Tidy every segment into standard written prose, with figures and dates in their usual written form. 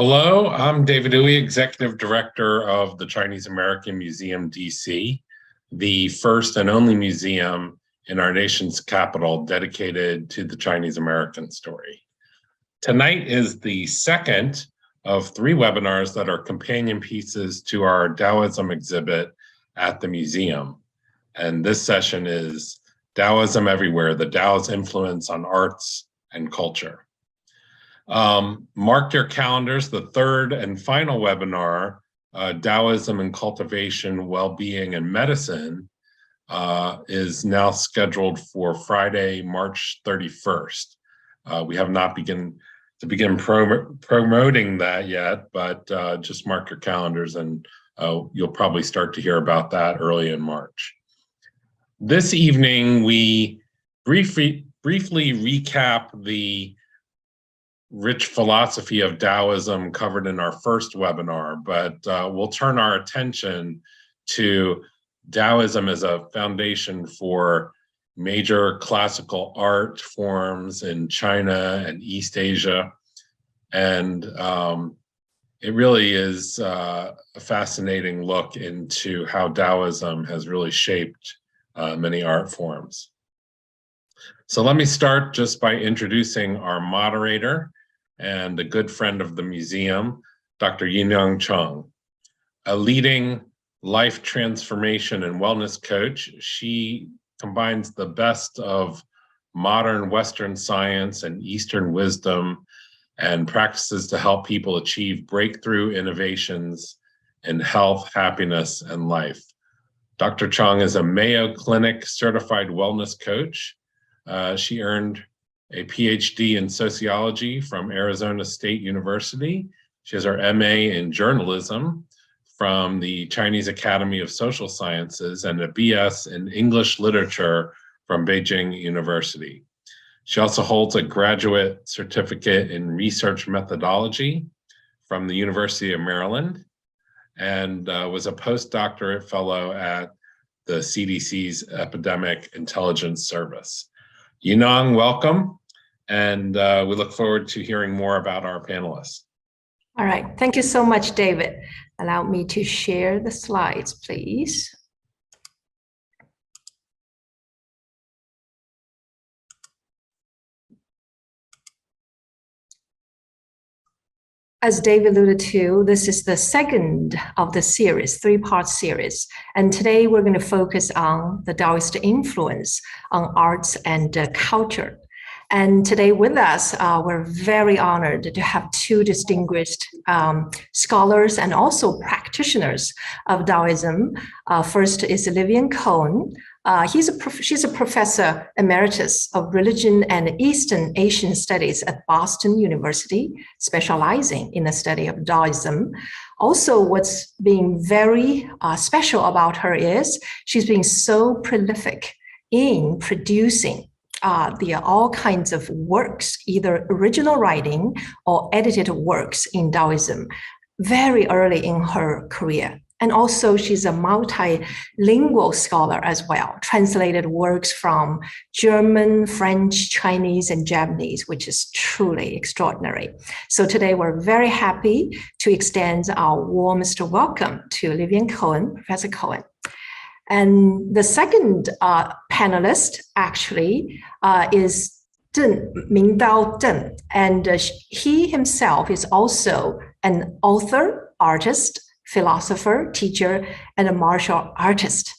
Hello, I'm David Uy, Executive Director of the Chinese American Museum, DC, the first and only museum in our nation's capital dedicated to the Chinese American story. Tonight is the second of three webinars that are companion pieces to our Taoism exhibit at the museum. And this session is Taoism Everywhere, the Tao's Influence on Arts and Culture. Mark your calendars, the third and final webinar, Taoism and Cultivation, Well-Being and Medicine, is now scheduled for Friday, March 31st. We have not begun promoting that yet, but just mark your calendars and you'll probably start to hear about that early in March. This evening, we briefly recap the rich philosophy of Taoism covered in our first webinar, but we'll turn our attention to Taoism as a foundation for major classical art forms in China and East Asia. And it really is a fascinating look into how Taoism has really shaped many art forms. So let me start just by introducing our moderator and a good friend of the museum, Dr. Yinong Chong. A leading life transformation and wellness coach, she combines the best of modern Western science and Eastern wisdom and practices to help people achieve breakthrough innovations in health, happiness, and life. Dr. Chong is a Mayo Clinic certified wellness coach. She earned a PhD in sociology from Arizona State University. She has her MA in journalism from the Chinese Academy of Social Sciences and a BS in English literature from Beijing University. She also holds a graduate certificate in research methodology from the University of Maryland and was a postdoctorate fellow at the CDC's Epidemic Intelligence Service. Yinong, welcome, and we look forward to hearing more about our panelists. All right, thank you so much, David. Allow me to share the slides, please. As David alluded to, this is the second of the series, three-part series. And today we're going to focus on the Taoist influence on arts and culture. And today with us, we're very honored to have two distinguished scholars and also practitioners of Taoism. First is Livia Kohn. She's a professor emeritus of religion and Eastern Asian studies at Boston University, specializing in the study of Taoism. Also, what's being very special about her is she's been so prolific in producing all kinds of works, either original writing or edited works in Taoism, very early in her career. And also she's a multilingual scholar as well, translated works from German, French, Chinese, and Japanese, which is truly extraordinary. So today we're very happy to extend our warmest welcome to Livia Kohn, Professor Kohn. And the second panelist actually is Deng Ming-Dao, and he himself is also an author, artist, philosopher, teacher, and a martial artist.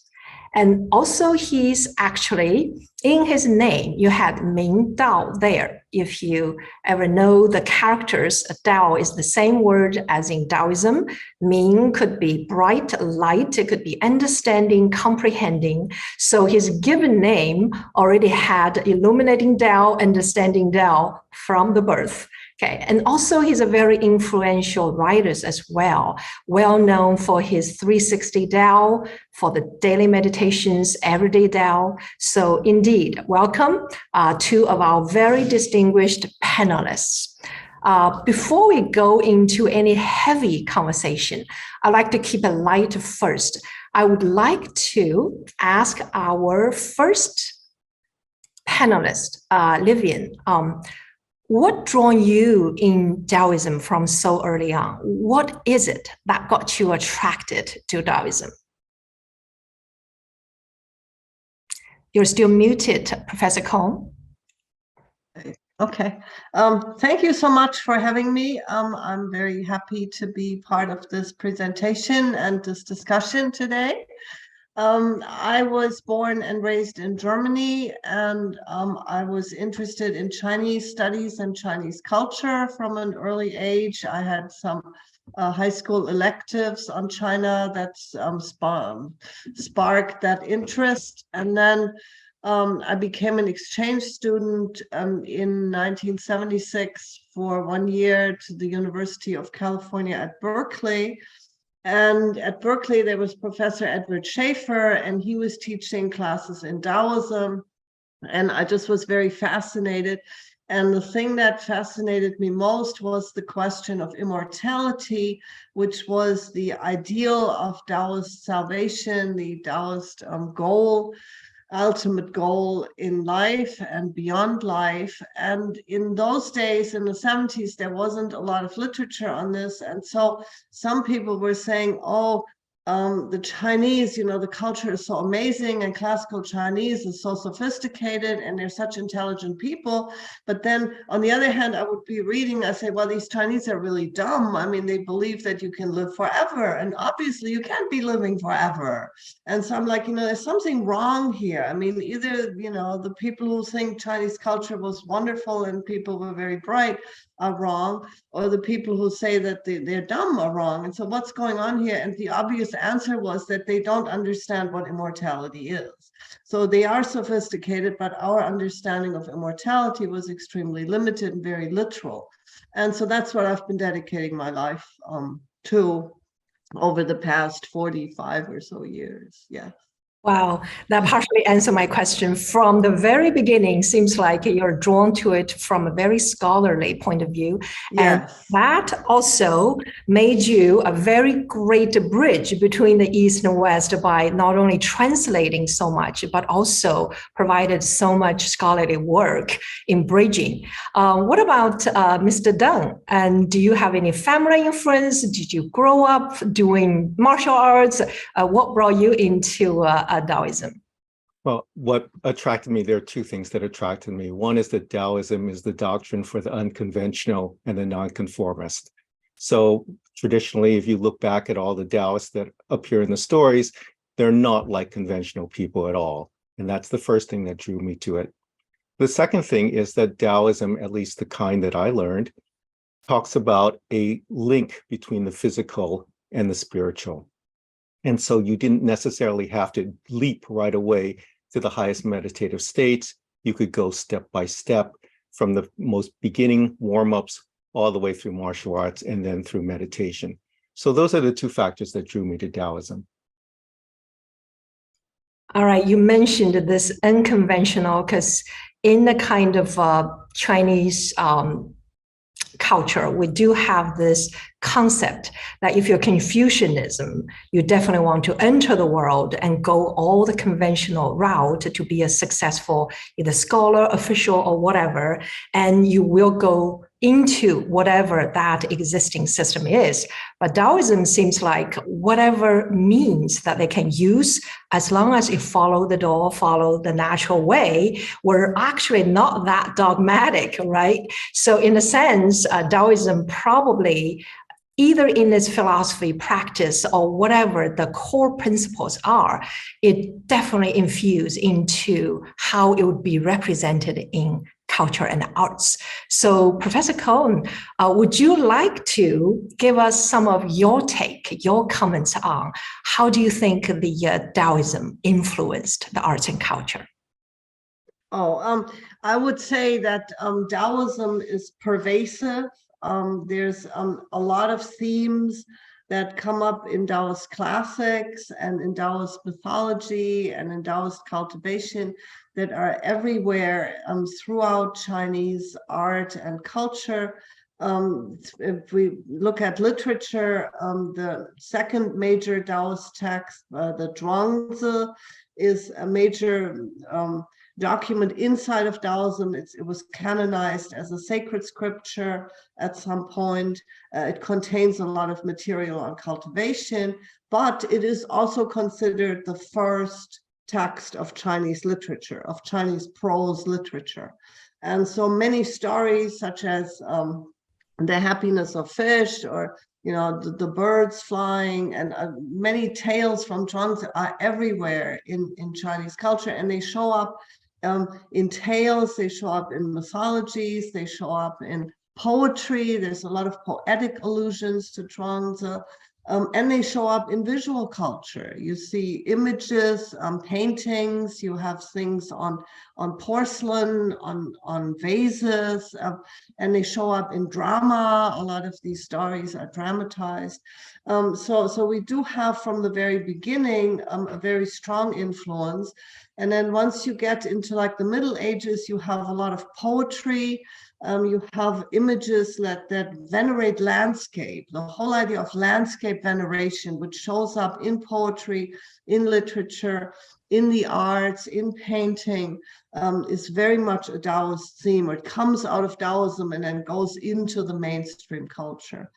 And also he's actually, in his name, you had Ming-Dao there. If you ever know the characters, Dao is the same word as in Taoism. Ming could be bright, light, it could be understanding, comprehending. So his given name already had illuminating Dao, understanding Dao from the birth. Okay, and also he's a very influential writer as well, well known for his 360 Tao, for the daily meditations, everyday Tao. So indeed, welcome two of our very distinguished panelists. Before we go into any heavy conversation, I'd like to keep it light first. I would like to ask our first panelist, Livia, what drawn you in Taoism from so early on? What is it that got you attracted to Taoism? You're still muted, Professor Kohn. Okay. Thank you so much for having me. I'm very happy to be part of this presentation and this discussion today. I was born and raised in Germany, and I was interested in Chinese studies and Chinese culture from an early age. I had some high school electives on China that sparked that interest. And then I became an exchange student in 1976 for 1 year to the University of California at Berkeley. And at Berkeley, there was Professor Edward Schaefer, and he was teaching classes in Taoism. And I just was very fascinated. And the thing that fascinated me most was the question of immortality, which was the ideal of Taoist salvation, the Taoist goal, ultimate goal in life and beyond life. And in those days, in the 70s, there wasn't a lot of literature on this. And so some people were saying, oh, the Chinese, the culture is so amazing, and classical Chinese is so sophisticated, and they're such intelligent people. But then on the other hand, I would be reading, I say, well, these Chinese are really dumb. I mean, they believe that you can live forever, and obviously you can't be living forever. And so I'm like, there's something wrong here. I mean, either, the people who think Chinese culture was wonderful and people were very bright are wrong, or the people who say that they're dumb are wrong. And so what's going on here? And the obvious answer was that they don't understand what immortality is. So they are sophisticated, but our understanding of immortality was extremely limited and very literal. And so that's what I've been dedicating my life to over the past 45 or so years. Yeah. Wow, that partially answered my question. From the very beginning, seems like you're drawn to it from a very scholarly point of view. Yes. And that also made you a very great bridge between the East and West by not only translating so much, but also provided so much scholarly work in bridging. What about Mr. Deng? And do you have any family influence? Did you grow up doing martial arts? What brought you into Taoism? Well, what attracted me, there are two things that attracted me. One is that Taoism is the doctrine for the unconventional and the nonconformist. So traditionally, if you look back at all the Taoists that appear in the stories, they're not like conventional people at all. And that's the first thing that drew me to it. The second thing is that Taoism, at least the kind that I learned, talks about a link between the physical and the spiritual. And so you didn't necessarily have to leap right away to the highest meditative states. You could go step by step from the most beginning warm-ups all the way through martial arts and then through meditation. So those are the two factors that drew me to Taoism. All right, you mentioned this unconventional because in the kind of Chinese culture, we do have this concept that if you're Confucianism, you definitely want to enter the world and go all the conventional route to be a successful either scholar, official, or whatever, and you will go into whatever that existing system is. But Taoism seems like whatever means that they can use, as long as you follow the door, follow the natural way, we're actually not that dogmatic, right? So in a sense, Taoism probably either in its philosophy, practice, or whatever the core principles are, it definitely infused into how it would be represented in culture and arts. So Professor Kohn, would you like to give us some of your take, your comments on how do you think the Taoism influenced the arts and culture? I would say that Taoism is pervasive. There's a lot of themes that come up in Taoist classics and in Taoist mythology and in Taoist cultivation that are everywhere throughout Chinese art and culture. If we look at literature, the second major Taoist text, the Zhuangzi, is a major document inside of Taoism. It was canonized as a sacred scripture at some point. It contains a lot of material on cultivation, but it is also considered the first text of Chinese literature, of Chinese prose literature. And so many stories such as the happiness of fish, or the birds flying, and many tales from Zhuangzi are everywhere in Chinese culture, and they show up in tales, they show up in mythologies, they show up in poetry. There's a lot of poetic allusions to Zhuangzi. And they show up in visual culture. You see images, paintings, you have things on porcelain, on vases, and they show up in drama. A lot of these stories are dramatized. So we do have from the very beginning a very strong influence. And then once you get into like the Middle Ages, you have a lot of poetry. You have images that venerate landscape, the whole idea of landscape veneration, which shows up in poetry, in literature, in the arts, in painting, is very much a Taoist theme, or it comes out of Taoism and then goes into the mainstream culture.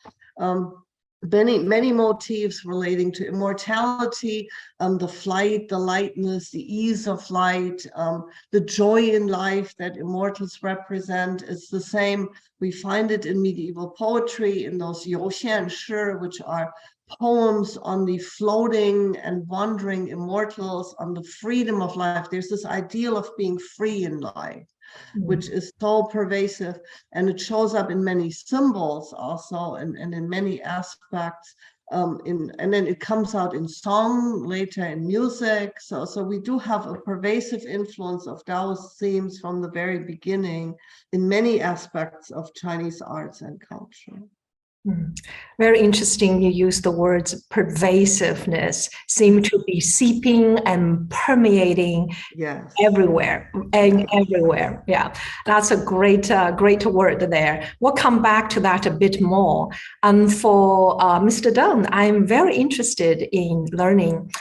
Many motifs relating to immortality, the flight, the lightness, the ease of flight, the joy in life that immortals represent is the same. We find it in medieval poetry, in those youxian shi, which are poems on the floating and wandering immortals, on the freedom of life. There's this ideal of being free in life, which is so pervasive, and it shows up in many symbols also, and in many aspects. And then it comes out in song, later in music. So we do have a pervasive influence of Taoist themes from the very beginning in many aspects of Chinese arts and culture. Very interesting. You use the words pervasiveness, seem to be seeping and permeating everywhere and everywhere. Yeah, that's a great word there. We'll come back to that a bit more. And for Mr. Deng, I'm very interested in learning.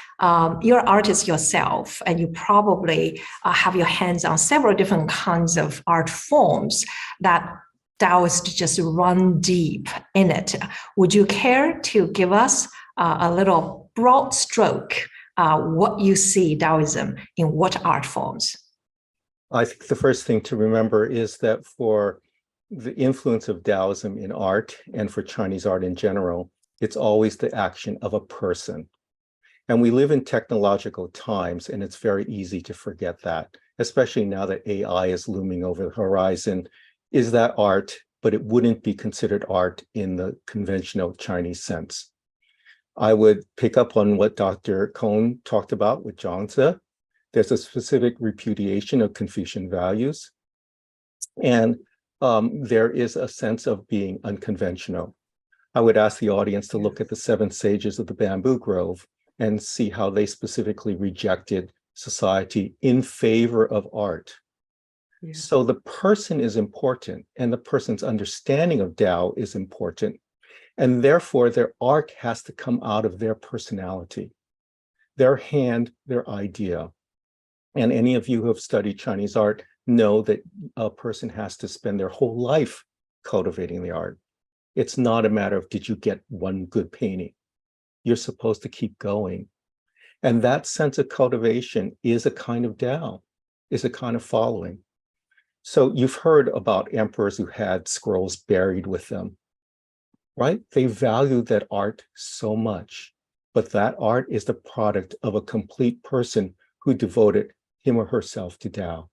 You're an artist yourself, and you probably have your hands on several different kinds of art forms that Taoists just run deep in it. Would you care to give us a little broad stroke, what you see Taoism in what art forms? I think the first thing to remember is that for the influence of Taoism in art and for Chinese art in general, it's always the action of a person. And we live in technological times, and it's very easy to forget that, especially now that AI is looming over the horizon. Is that art? But it wouldn't be considered art in the conventional Chinese sense. I would pick up on what Dr. Kohn talked about with Zhuangzi. There's a specific repudiation of Confucian values. And there is a sense of being unconventional. I would ask the audience to look at the 7 sages of the Bamboo Grove and see how they specifically rejected society in favor of art. So the person is important, and the person's understanding of Tao is important, and therefore their art has to come out of their personality, their hand, their idea. And any of you who have studied Chinese art know that a person has to spend their whole life cultivating the art. It's not a matter of, did you get one good painting? You're supposed to keep going. And that sense of cultivation is a kind of Tao, is a kind of following. So you've heard about emperors who had scrolls buried with them, right? They valued that art so much, but that art is the product of a complete person who devoted him or herself to Tao.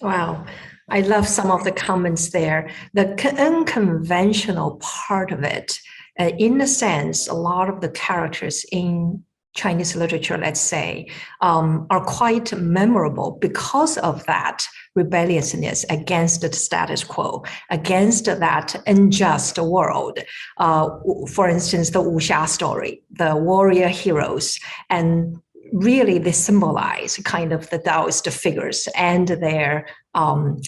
Wow, I love some of the comments there. The unconventional part of it, in a sense, a lot of the characters in Chinese literature, let's say, are quite memorable because of that rebelliousness against the status quo, against that unjust world. For instance, the wuxia story, the warrior heroes, and really they symbolize kind of the Taoist figures and their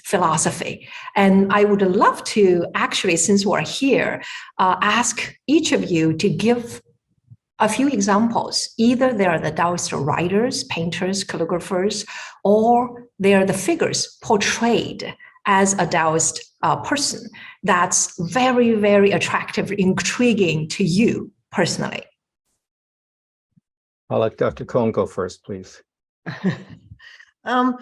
philosophy. And I would love to actually, since we're here, ask each of you to give a few examples. Either they are the Taoist writers, painters, calligraphers, or they are the figures portrayed as a Taoist person that's very, very attractive, intriguing to you personally. I'll let Dr. Kohn go first, please. In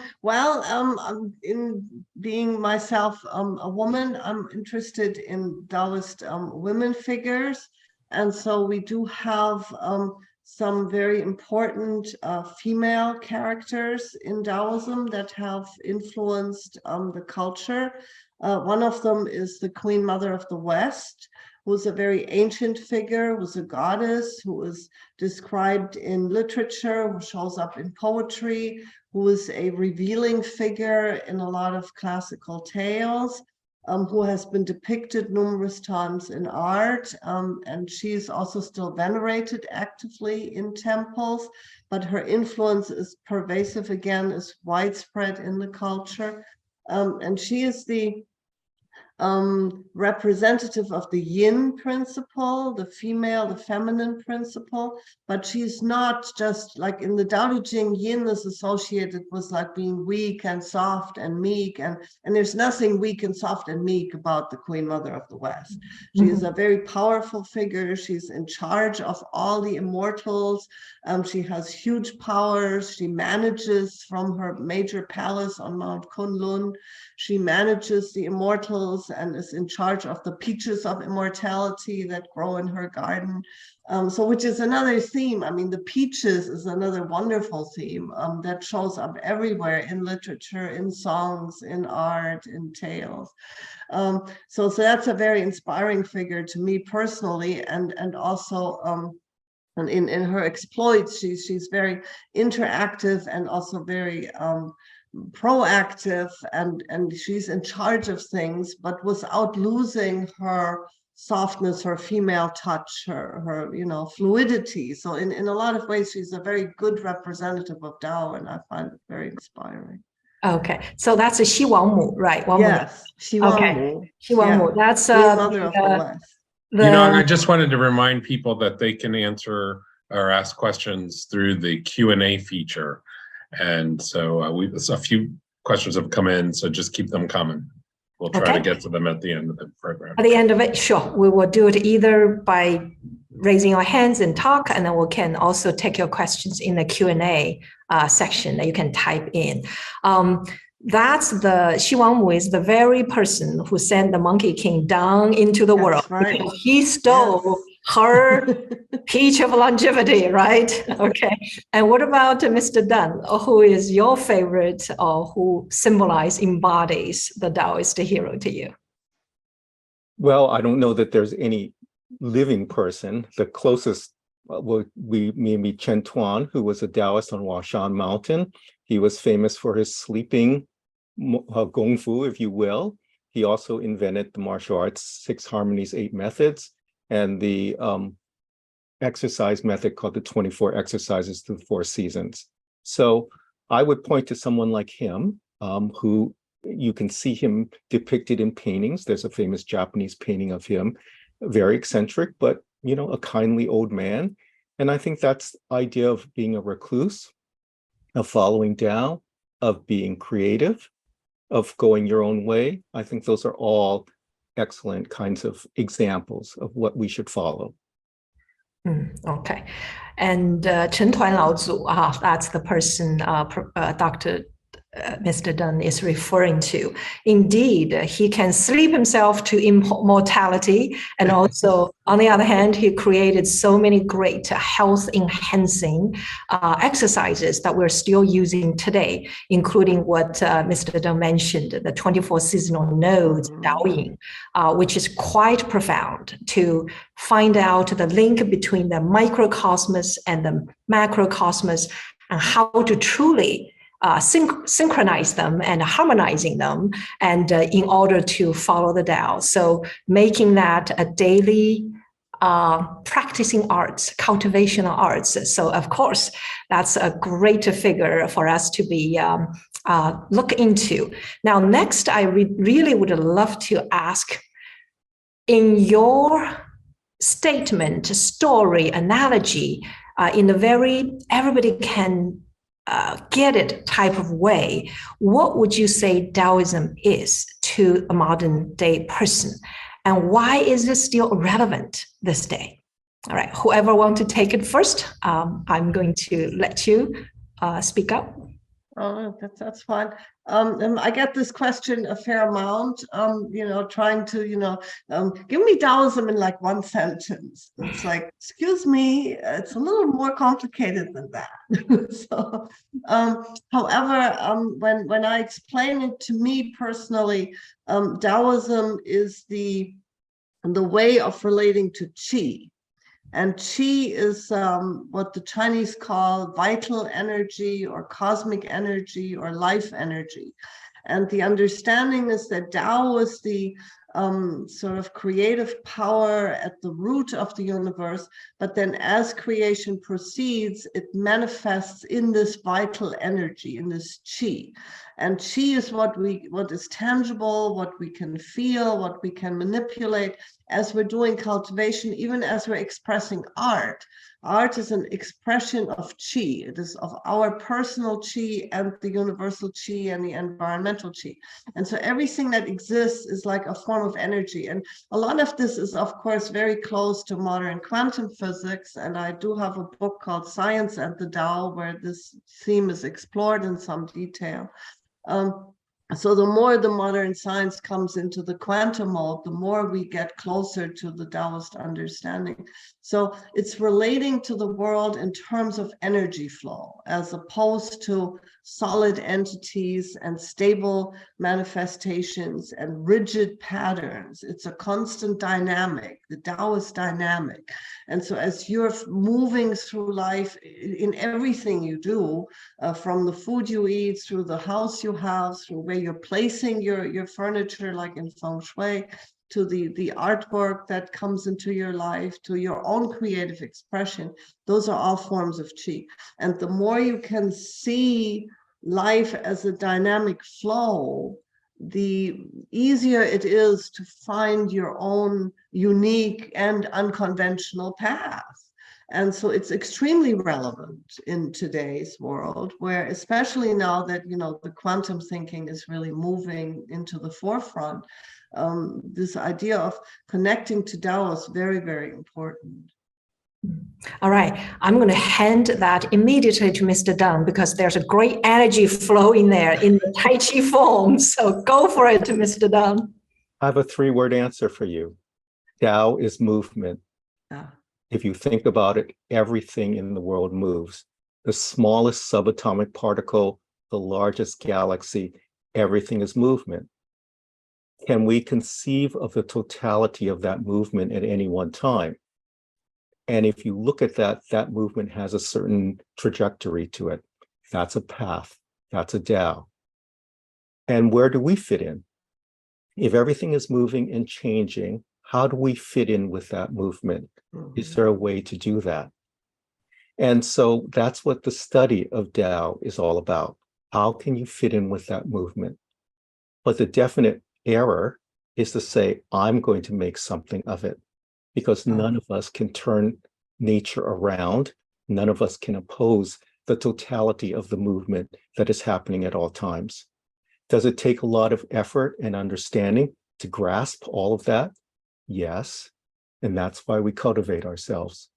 being myself a woman, I'm interested in Taoist women figures. And so we do have some very important female characters in Taoism that have influenced the culture. One of them is the Queen Mother of the West, who's a very ancient figure, was a goddess who was described in literature, who shows up in poetry, who is a revealing figure in a lot of classical tales, who has been depicted numerous times in art, and she's also still venerated actively in temples, but her influence is pervasive again, is widespread in the culture. And she is the representative of the yin principle, the female, the feminine principle, but she's not just like in the Tao Te Ching, yin is associated with like being weak and soft and meek, and there's nothing weak and soft and meek about the Queen Mother of the West. She is a very powerful figure. She's in charge of all the immortals. She has huge powers. She manages from her major palace on Mount Kunlun. She manages the immortals and is in charge of the peaches of immortality that grow in her garden. So which is another theme. I mean, the peaches is another wonderful theme that shows up everywhere in literature, in songs, in art, in tales. So that's a very inspiring figure to me personally, and also and in her exploits, she's very interactive and also very proactive, and she's in charge of things, but without losing her softness, her female touch, her fluidity. So in a lot of ways, she's a very good representative of Tao, and I find it very inspiring. Okay, so that's a Xi Wangmu, right? Wangmu. Yes, Xi Wangmu. Okay. Xi Wangmu. That's Mother of the West. I just wanted to remind people that they can answer or ask questions through the Q&A feature. And so a few questions have come in, so just keep them coming. We'll try to get to them at the end of the program. At the end of it, sure. We will do it either by raising your hands and talk, and then we can also take your questions in the Q&A section that you can type in. That's the Xi Wangmu is the very person who sent the Monkey King down into the world. Right. Because he stole her peach of longevity, right? Okay. And what about Mr. Deng? Who is your favorite, or who embodies the Taoist hero to you? Well, I don't know that there's any living person. The closest would be maybe Chen Tuan, who was a Taoist on Huashan Mountain. He was famous for his sleeping gong fu, if you will. He also invented the martial arts 6 harmonies, 8 methods, and the exercise method called the 24 exercises to the 4 seasons. So I would point to someone like him, who you can see him depicted in paintings. There's a famous Japanese painting of him, very eccentric, but a kindly old man. And I think that's the idea of being a recluse, of following Tao, of being creative, of going your own way. I think those are all excellent kinds of examples of what we should follow. Okay. And Chen Tuan Laozu, that's the person Dr. Mr. Deng is referring to. Indeed, he can sleep himself to immortality. And also, on the other hand, he created so many great health-enhancing exercises that we're still using today, including what Mr. Deng mentioned, the 24 seasonal nodes, Daoying, which is quite profound to find out the link between the microcosmos and the macrocosmos, and how to truly synchronize them and harmonizing them, and in order to follow the Tao. So making that a daily practicing arts, cultivational arts. So of course, that's a great figure for us to be look into. Now, next, I really would love to ask, in your statement, story, analogy in a very everybody can get it type of way, what would you say Taoism is to a modern day person? And why is it still relevant this day? All right, whoever wants to take it first, I'm going to let you speak up. Oh, that's fine. I get this question a fair amount, trying to, give me Taoism in like one sentence. It's like, excuse me, it's a little more complicated than that. So, however, when I explain it to me personally, Taoism is the way of relating to qi. And qi is what the Chinese call vital energy or cosmic energy or life energy. And the understanding is that Tao is the sort of creative power at the root of the universe, but then as creation proceeds, it manifests in this vital energy, in this qi. And qi is what is tangible, what we can feel, what we can manipulate as we're doing cultivation, even as we're expressing art. Art is an expression of qi. It is of our personal qi and the universal qi and the environmental qi. And so everything that exists is like a form of energy. And a lot of this is, of course, very close to modern quantum physics. And I do have a book called Science and the Tao, where this theme is explored in some detail. So the more the modern science comes into the quantum mode, the more we get closer to the Taoist understanding. So it's relating to the world in terms of energy flow, as opposed to solid entities and stable manifestations and rigid patterns. It's a constant dynamic. The Tao is dynamic. And so as you're moving through life in everything you do, from the food you eat, through the house you have, through where you're placing your furniture, like in feng shui, to the artwork that comes into your life, to your own creative expression, those are all forms of qi. And the more you can see life as a dynamic flow, the easier it is to find your own unique and unconventional path. And so it's extremely relevant in today's world, where especially now that, the quantum thinking is really moving into the forefront, this idea of connecting to Tao is very, very important. All right, I'm going to hand that immediately to Mr. Deng, because there's a great energy flow in there in the Tai Chi form. So go for it, Mr. Deng. I have a 3-word answer for you. Tao is movement. Yeah. If you think about it, everything in the world moves. The smallest subatomic particle, the largest galaxy, everything is movement. Can we conceive of the totality of that movement at any one time? And if you look at that, that movement has a certain trajectory to it. That's a path. That's a Tao. And where do we fit in? If everything is moving and changing, how do we fit in with that movement? Is there a way to do that? And so that's what the study of Tao is all about. How can you fit in with that movement? But the definite error is to say, I'm going to make something of it, because none of us can turn nature around. None of us can oppose the totality of the movement that is happening at all times. Does it take a lot of effort and understanding to grasp all of that? Yes. And that's why we cultivate ourselves.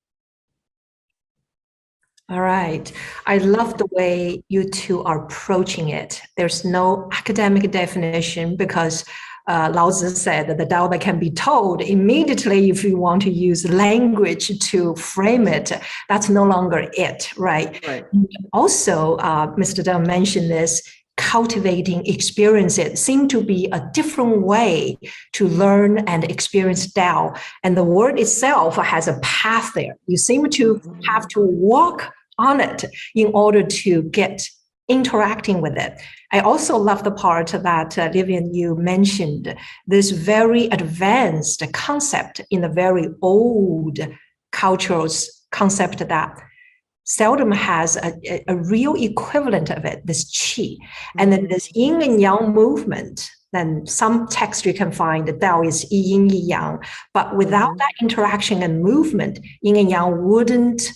All right. I love the way you two are approaching it. There's no academic definition, because Lao Tzu said that the Tao that can be told immediately, if you want to use language to frame it, that's no longer it, right? Right. Also, Mr. Deng mentioned this, cultivating experiences seem to be a different way to learn and experience Tao. And the word itself has a path there. You seem to have to walk on it in order to get interacting with it. I also love the part that, Livia, you mentioned, this very advanced concept in the very old cultural concept that seldom has a real equivalent of it, this qi. And then this yin and yang movement then some text you can find the Tao is yin yang, but without that interaction and movement, yin and yang wouldn't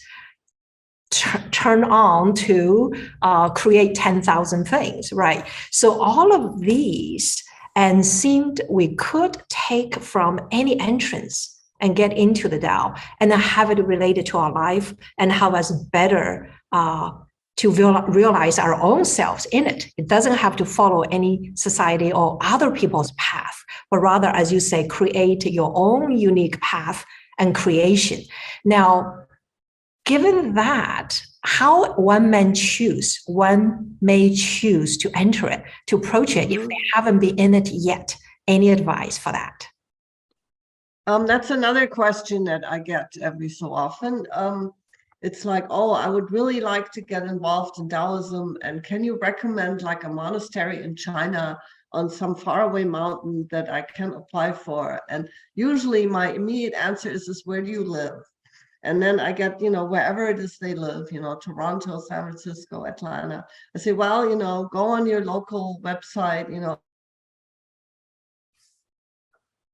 turn on to create 10,000 things, right? So all of these and seemed we could take from any entrance and get into the Tao and have it related to our life and help us better to realize our own selves in it. It doesn't have to follow any society or other people's path, but rather, as you say, create your own unique path and creation. Now, given that, how one may choose to enter it, to approach it, if they haven't been in it yet. Any advice for that? That's another question that I get every so often. It's like, oh, I would really like to get involved in Taoism, and can you recommend like a monastery in China on some faraway mountain that I can apply for? And usually my immediate answer is where do you live? And then I get, wherever it is they live, Toronto, San Francisco, Atlanta. I say, well, go on your local website,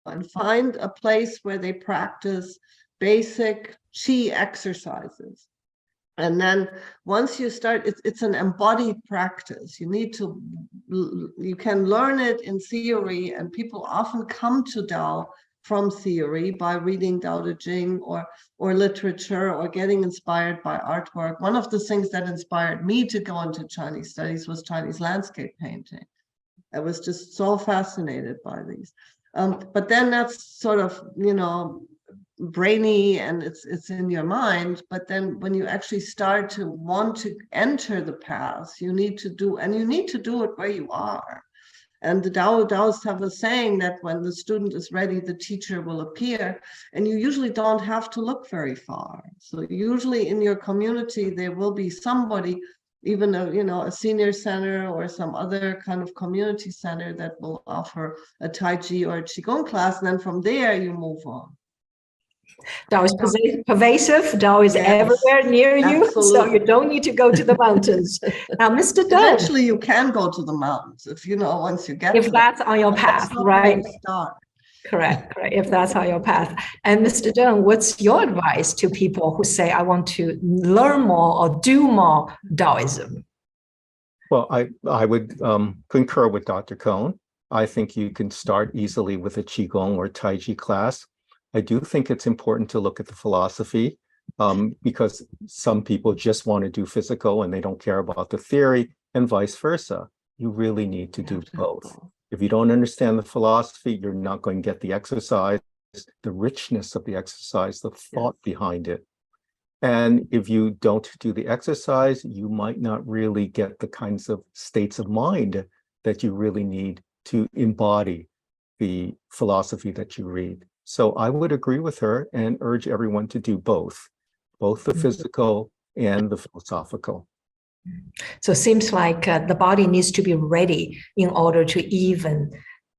and find a place where they practice basic qi exercises. And then once you start, it's an embodied practice. You can learn it in theory, and people often come to Tao from theory by reading Tao Te Ching or literature or getting inspired by artwork. One of the things that inspired me to go into Chinese studies was Chinese landscape painting. I was just so fascinated by these. But then that's sort of, brainy and it's in your mind. But then when you actually start to want to enter the path, you need to do it where you are. And the Taoists have a saying that when the student is ready, the teacher will appear. And you usually don't have to look very far. So usually in your community, there will be somebody, even a senior center or some other kind of community center that will offer a taiji or a qigong class. And then from there, you move on. Tao is pervasive. Tao is everywhere near you, absolutely. So you don't need to go to the mountains. Now, Mr. Deng. Eventually, you can go to the mountains if once you get. If that's on your path, right? Correct. If that's on your path. And Mr. Deng, what's your advice to people who say, "I want to learn more or do more Taoism"? Well, I would concur with Dr. Kohn. I think you can start easily with a qigong or taiji class. I do think it's important to look at the philosophy because some people just want to do physical and they don't care about the theory, and vice versa. You really need to do both. If you don't understand the philosophy, you're not going to get the exercise, the richness of the exercise, the thought behind it. And if you don't do the exercise, you might not really get the kinds of states of mind that you really need to embody the philosophy that you read. So I would agree with her and urge everyone to do both the physical and the philosophical. So it seems like the body needs to be ready in order to even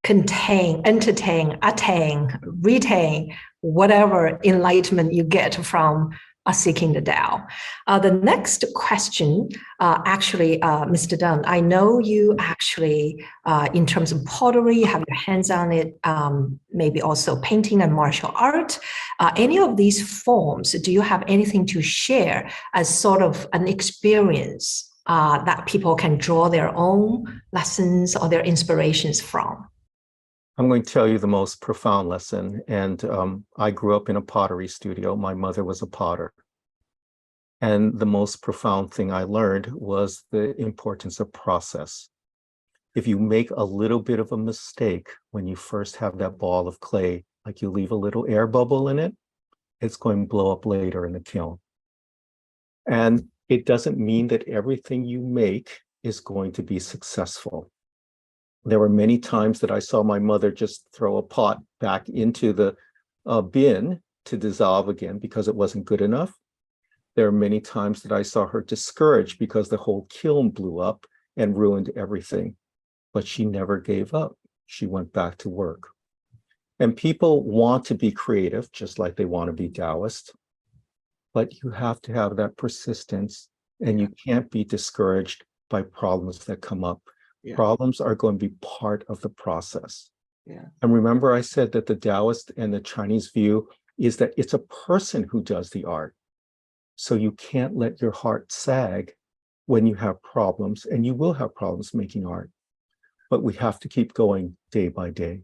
contain, entertain, attain, retain whatever enlightenment you get from seeking the Tao. The next question, Mr. Deng, I know you actually, in terms of pottery, have your hands on it, maybe also painting and martial art. Any of these forms, do you have anything to share as sort of an experience that people can draw their own lessons or their inspirations from? I'm going to tell you the most profound lesson. And I grew up in a pottery studio. My mother was a potter. And the most profound thing I learned was the importance of process. If you make a little bit of a mistake when you first have that ball of clay, like you leave a little air bubble in it, it's going to blow up later in the kiln. And it doesn't mean that everything you make is going to be successful. There were many times that I saw my mother just throw a pot back into the bin to dissolve again because it wasn't good enough. There are many times that I saw her discouraged because the whole kiln blew up and ruined everything. But she never gave up. She went back to work. And people want to be creative, just like they want to be Taoist. But you have to have that persistence, and you can't be discouraged by problems that come up. Yeah. Problems are going to be part of the process. Yeah. And remember, I said that the Taoist and the Chinese view is that it's a person who does the art. So you can't let your heart sag when you have problems, and you will have problems making art. But we have to keep going day by day.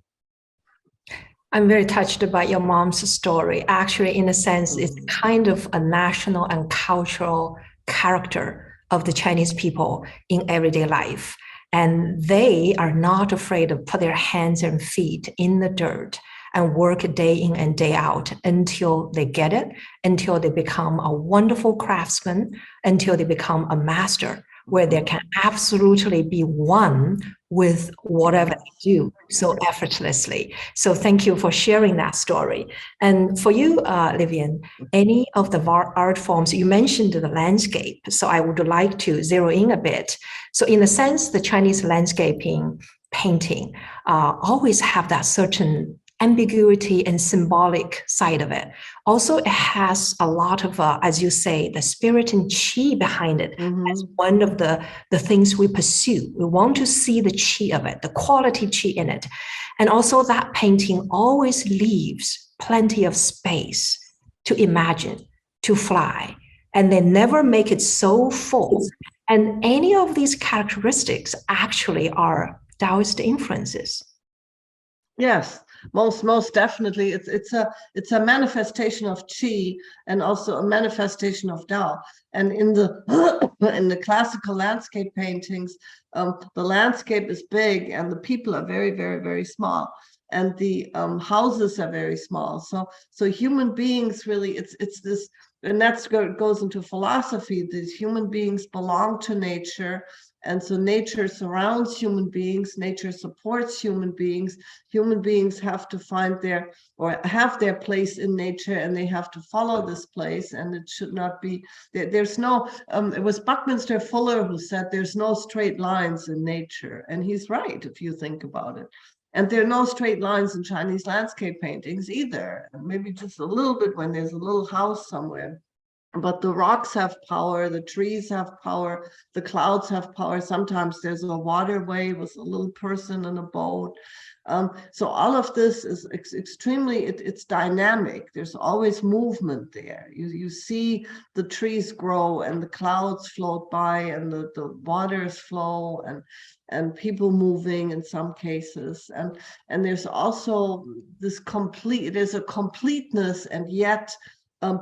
I'm very touched by your mom's story. Actually, in a sense, it's kind of a national and cultural character of the Chinese people in everyday life. And they are not afraid to put their hands and feet in the dirt and work day in and day out until they get it, until they become a wonderful craftsman, until they become a master, where they can absolutely be one with whatever they do so effortlessly. So thank you for sharing that story. And for you, Livian, any of the art forms, you mentioned the landscape, so I would like to zero in a bit. So in a sense, the Chinese landscaping painting always have that certain ambiguity and symbolic side of it. Also, it has a lot of, as you say, the spirit and qi behind it. As one of the things we pursue. We want to see the qi of it, the quality qi in it. And also that painting always leaves plenty of space to imagine, to fly, and they never make it so full. And any of these characteristics actually are Taoist influences. Yes, most definitely. It's a manifestation of qi and also a manifestation of Tao. And in the in the classical landscape paintings, the landscape is big and the people are very, very, very small, and the houses are very small. So human beings really, it's this, and that's goes into philosophy. These human beings belong to nature. And so nature surrounds human beings, nature supports human beings. Human beings have to find their, or have their place in nature, and they have to follow this place. And it should not be, there's no, it was Buckminster Fuller who said there's no straight lines in nature. And he's right, if you think about it. And there are no straight lines in Chinese landscape paintings either. Maybe just a little bit when there's a little house somewhere. But the rocks have power, the trees have power, the clouds have power. Sometimes there's a waterway with a little person in a boat. So all of this is extremely, it's dynamic. There's always movement there. You see the trees grow and the clouds float by and the waters flow and people moving in some cases. And there's also this there's a completeness, and yet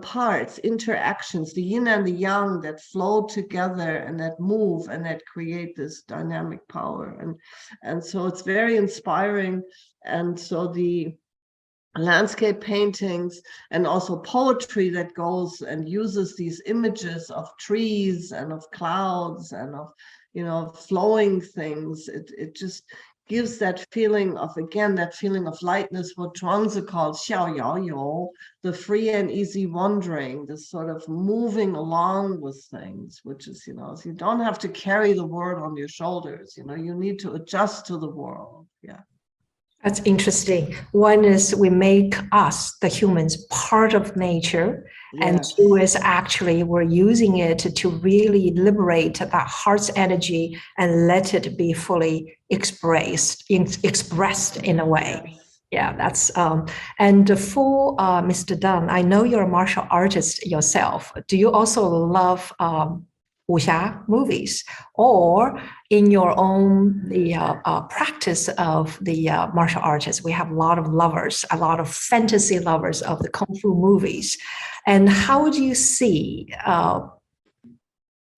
parts, interactions, the yin and the yang that flow together and that move and that create this dynamic power. And so it's very inspiring. And so the landscape paintings and also poetry that goes and uses these images of trees and of clouds and of, flowing things, it just gives that feeling of, again, that feeling of lightness, what Zhuangzi called xiao yao you, the free and easy wandering, this sort of moving along with things, which is, so you don't have to carry the world on your shoulders, you need to adjust to the world. Yeah. That's interesting. One is we make us, the humans, part of nature. And two is actually we're using it to really liberate that heart's energy and let it be fully expressed in a way. Yes. Yeah, that's and for Mr. Deng, I know you're a martial artist yourself. Do you also love wuxia movies, or in your own practice of the martial artists? We have a lot of lovers, a lot of fantasy lovers of the kung fu movies. And how do you see a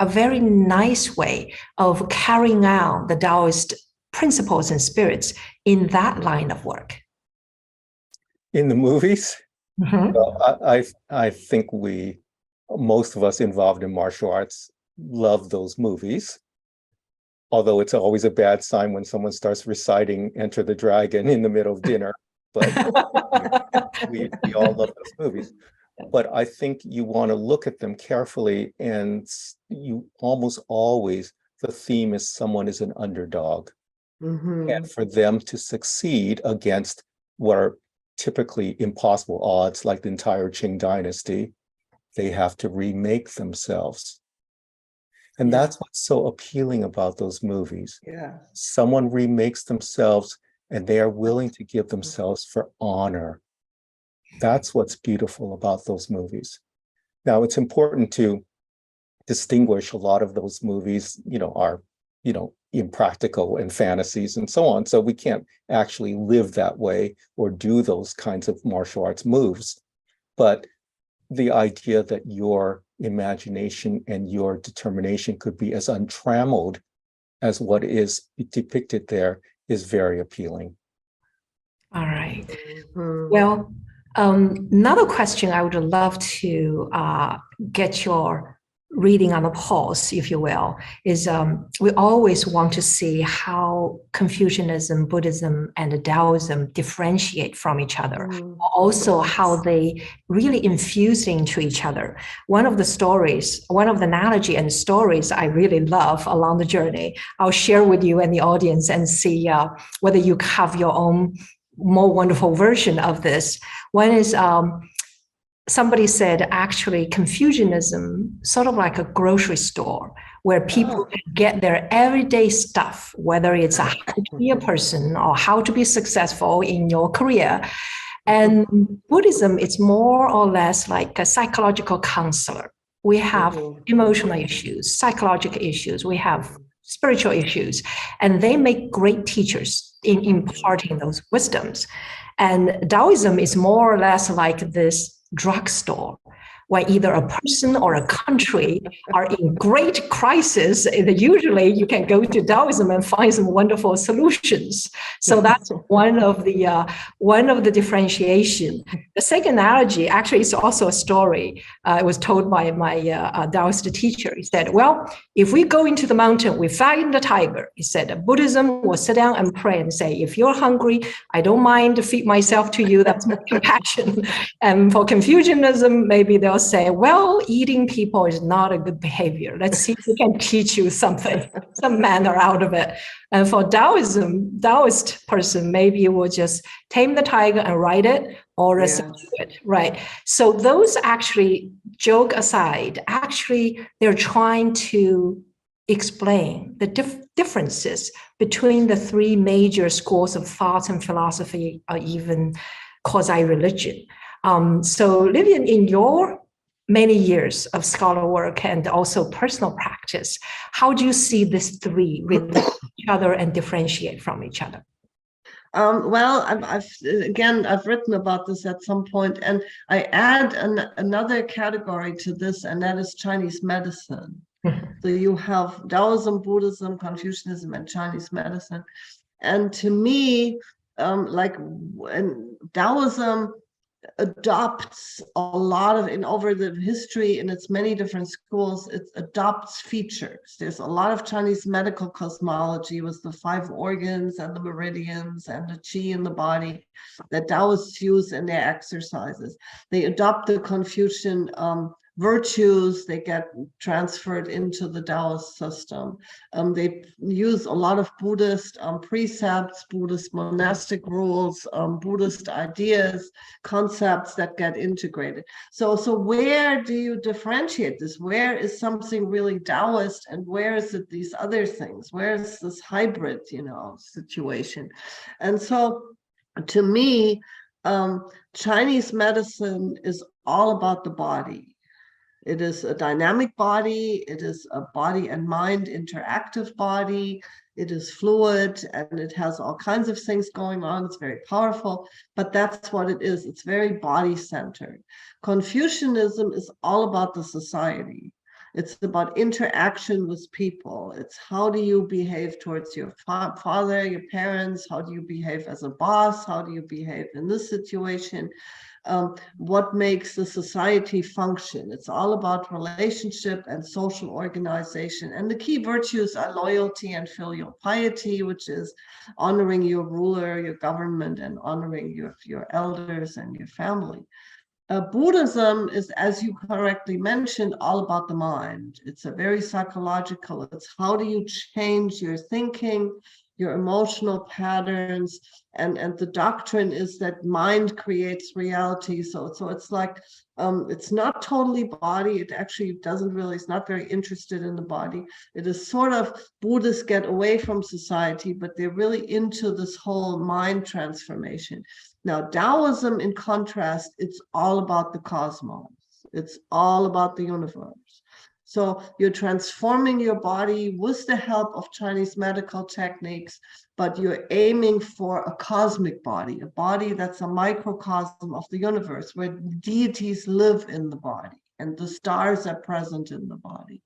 very nice way of carrying out the Taoist principles and spirits in that line of work? In the movies, well, I think most of us involved in martial arts love those movies. Although it's always a bad sign when someone starts reciting Enter the Dragon in the middle of dinner. But we all love those movies. But I think you want to look at them carefully, and you almost always, the theme is someone is an underdog. And for them to succeed against what are typically impossible odds, like the entire Qing dynasty, they have to remake themselves. And Yeah. that's what's so appealing about those movies. Yeah. Someone remakes themselves and they are willing to give themselves for honor. That's what's beautiful about those movies. Now, it's important to distinguish a lot of those movies, are, impractical and fantasies and so on. So we can't actually live that way or do those kinds of martial arts moves. But the idea that your imagination and your determination could be as untrammeled as what is depicted there is very appealing. All right. Mhm. Well, another question I would love to get your reading on the pulse, if you will, is we always want to see how Confucianism, Buddhism, and Taoism differentiate from each other. Mhm. Also, how they really infuse into each other. One of the analogy and stories I really love along the journey, I'll share with you and the audience and see whether you have your own more wonderful version of this. One is somebody said actually Confucianism sort of like a grocery store where people can get their everyday stuff, whether it's how to be a person or how to be successful in your career. And Buddhism, it's more or less like a psychological counselor. We have emotional issues, psychological issues, we have spiritual issues, and they make great teachers in imparting those wisdoms. And Taoism is more or less like this drugstore where either a person or a country are in great crisis. Usually you can go to Taoism and find some wonderful solutions. So that's one of the differentiation. The second analogy actually is also a story. It was told by my Taoist teacher. He said, well, if we go into the mountain, we find the tiger. He said, Buddhism will sit down and pray and say, if you're hungry, I don't mind to feed myself to you. That's my compassion. And for Confucianism, maybe they'll say, well, eating people is not a good behavior. Let's see if we can teach you something, some manner out of it. And for Taoism, Taoist person, maybe you will just tame the tiger and ride it or subdue it, right? So those actually, joke aside, actually, they're trying to explain the differences between the three major schools of thought and philosophy, or even quasi-religion. So Livia, in your many years of scholar work and also personal practice, how do you see these three relate to each other and differentiate from each other? Well, I've written about this at some point, and I add another category to this, and that is Chinese medicine. So you have Taoism, Buddhism, Confucianism, and Chinese medicine. And to me, Taoism adopts a lot of, over the history in its many different schools, it adopts features. There's a lot of Chinese medical cosmology with the 5 organs and the meridians and the qi in the body that Taoists use in their exercises. They adopt the Confucian virtues, they get transferred into the Taoist system. They use a lot of Buddhist precepts, Buddhist monastic rules, Buddhist ideas, concepts that get integrated. So where do you differentiate this? Where is something really Taoist and where is it these other things? Where is this hybrid, situation? And so to me, Chinese medicine is all about the body. It is a dynamic body. It is a body and mind interactive body. It is fluid and it has all kinds of things going on. It's very powerful, but that's what it is. It's very body centered. Confucianism is all about the society. It's about interaction with people. It's how do you behave towards your father, your parents? How do you behave as a boss? How do you behave in this situation? What makes the society function. It's all about relationship and social organization. And the key virtues are loyalty and filial piety, which is honoring your ruler, your government, and honoring your elders and your family. Buddhism is, as you correctly mentioned, all about the mind. It's a very psychological, it's how do you change your thinking, your emotional patterns, and the doctrine is that mind creates reality. So it's like it's not totally body. It actually doesn't really, it's not very interested in the body. It is sort of, Buddhists get away from society, but they're really into this whole mind transformation. Now, Taoism, in contrast, it's all about the cosmos. It's all about the universe. So you're transforming your body with the help of Chinese medical techniques, but you're aiming for a cosmic body, a body that's a microcosm of the universe, where deities live in the body and the stars are present in the body.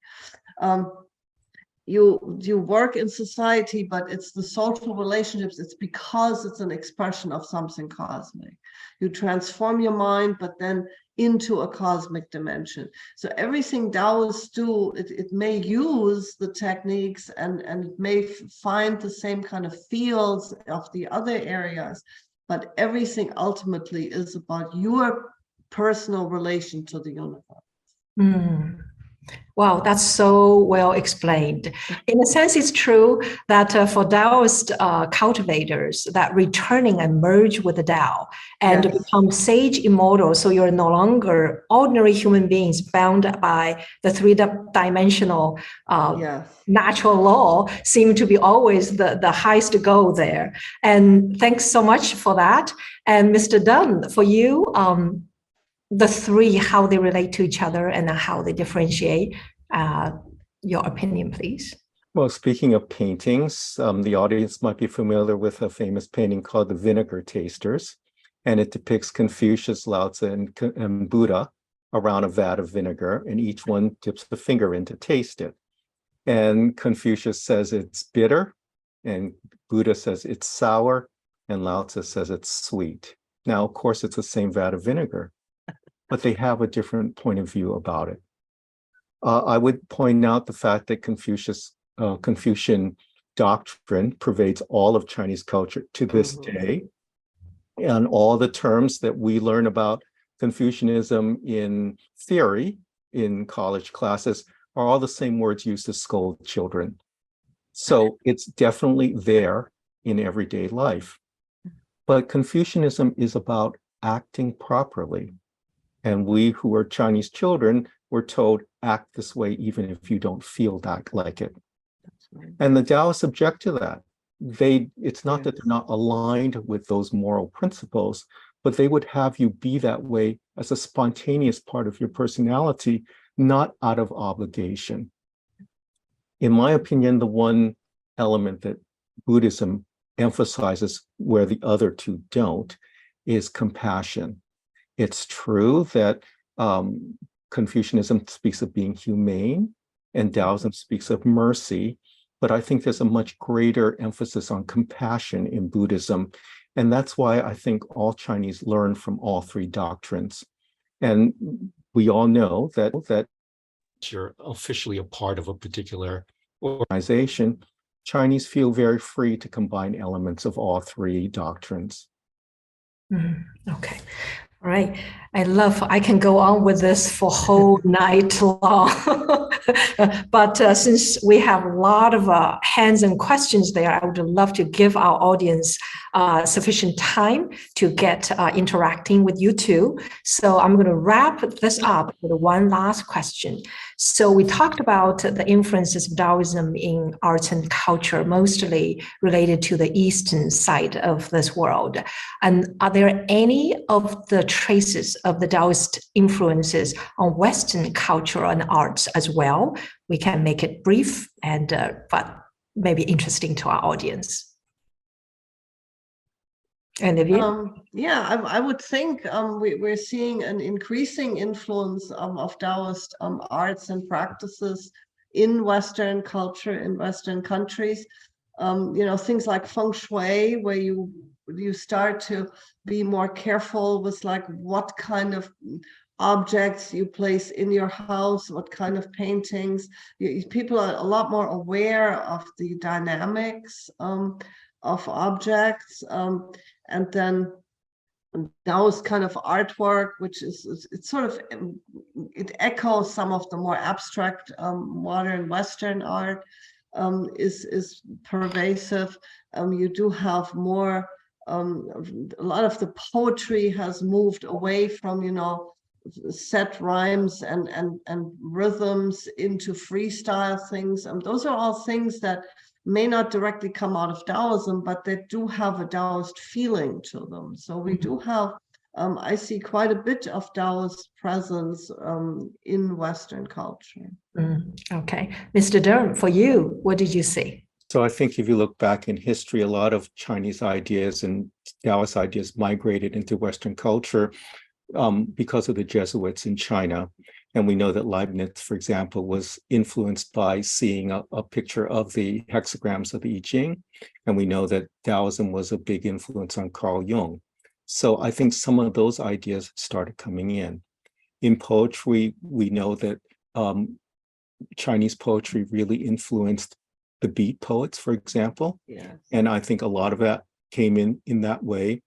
You work in society, but it's the social relationships. It's because it's an expression of something cosmic. You transform your mind, but then into a cosmic dimension. So everything Taoists do, it may use the techniques and it may find the same kind of fields of the other areas, but everything ultimately is about your personal relation to the universe. Mm. Wow, that's so well explained. In a sense, it's true that for Taoist cultivators, that returning and merge with the Tao and Yes. become sage immortal, so you're no longer ordinary human beings bound by the three-dimensional Yes. natural law, seem to be always the highest goal there. And thanks so much for that. And Mr. Dunn, for you, the three, how they relate to each other and how they differentiate. Your opinion, please. Well, speaking of paintings, the audience might be familiar with a famous painting called The Vinegar Tasters, and it depicts Confucius, Lao Tzu, and Buddha around a vat of vinegar, and each one dips the finger in to taste it. And Confucius says it's bitter, and Buddha says it's sour, and Lao Tzu says it's sweet. Now, of course, it's the same vat of vinegar, but they have a different point of view about it. I would point out the fact that Confucian doctrine pervades all of Chinese culture to this day. And all the terms that we learn about Confucianism in theory, in college classes, are all the same words used to scold children. So it's definitely there in everyday life. But Confucianism is about acting properly. And we who are Chinese children were told, act this way even if you don't feel that like it. And the Taoists object to that. It's not that they're not aligned with those moral principles, but they would have you be that way as a spontaneous part of your personality, not out of obligation. In my opinion, the one element that Buddhism emphasizes where the other two don't is compassion. It's true that Confucianism speaks of being humane and Taoism speaks of mercy, but I think there's a much greater emphasis on compassion in Buddhism. And that's why I think all Chinese learn from all three doctrines. And we all know that you're officially a part of a particular organization, Chinese feel very free to combine elements of all three doctrines. Okay. All right. I can go on with this for whole night long. But since we have a lot of hands and questions there, I would love to give our audience sufficient time to get interacting with you too. So I'm going to wrap this up with one last question. So we talked about the influences of Taoism in arts and culture, mostly related to the eastern side of this world. And are there any of the traces of the Taoist influences on Western culture and arts as well? We can make it brief and but maybe interesting to our audience. And Livia? I would think we're seeing an increasing influence of Taoist arts and practices in Western culture, in Western countries. Things like feng shui, where you start to be more careful with like what kind of objects you place in your house, what kind of paintings. People are a lot more aware of the dynamics of objects. And then Taoist kind of artwork, which it's sort of, it echoes some of the more abstract modern Western art. is pervasive. You do have more, a lot of the poetry has moved away from, set rhymes and rhythms into freestyle things. Those are all things that may not directly come out of Taoism, but that do have a Taoist feeling to them. So we do have, I see quite a bit of Taoist presence in Western culture. Okay. Mr. Deng, for you, what did you see? So I think if you look back in history, a lot of Chinese ideas and Taoist ideas migrated into Western culture because of the Jesuits in China. And we know that Leibniz, for example, was influenced by seeing a picture of the hexagrams of the I Ching. And we know that Taoism was a big influence on Carl Jung. So I think some of those ideas started coming in. In poetry, we know that Chinese poetry really influenced the beat poets, for example. Yes. And I think a lot of that came in that way.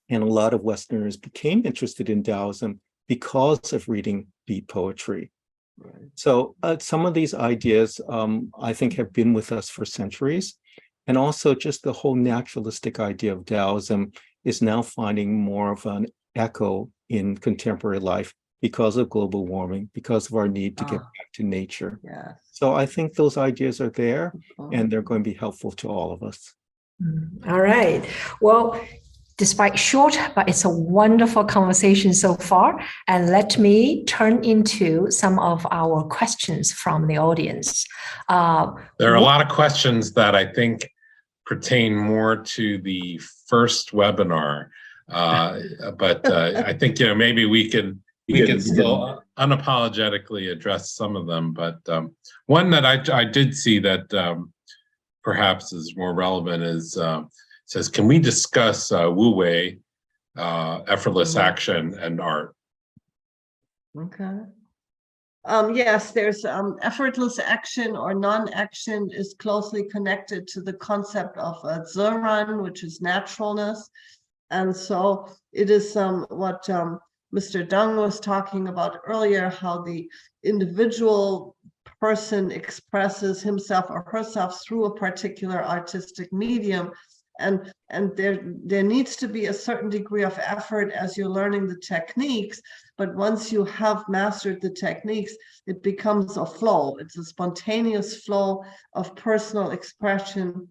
And a lot of Westerners became interested in Taoism because of reading beat poetry. Right. So some of these ideas, I think, have been with us for centuries. And also just the whole naturalistic idea of Taoism is now finding more of an echo in contemporary life because of global warming, because of our need to get back to nature. Yes. So I think those ideas are there and they're going to be helpful to all of us. All right. Well, despite short, but it's a wonderful conversation so far. And let me turn into some of our questions from the audience. There are a lot of questions that I think pertain more to the first webinar, but I think maybe we can still unapologetically address some of them. But one that I did see that perhaps is more relevant is says, can we discuss Wu Wei, effortless action and art? Okay. Yes, there's effortless action or non-action is closely connected to the concept of Ziran, which is naturalness. And so it is what Mr. Deng was talking about earlier, how the individual person expresses himself or herself through a particular artistic medium. And there needs to be a certain degree of effort as you're learning the techniques, but once you have mastered the techniques, it becomes a flow. It's a spontaneous flow of personal expression.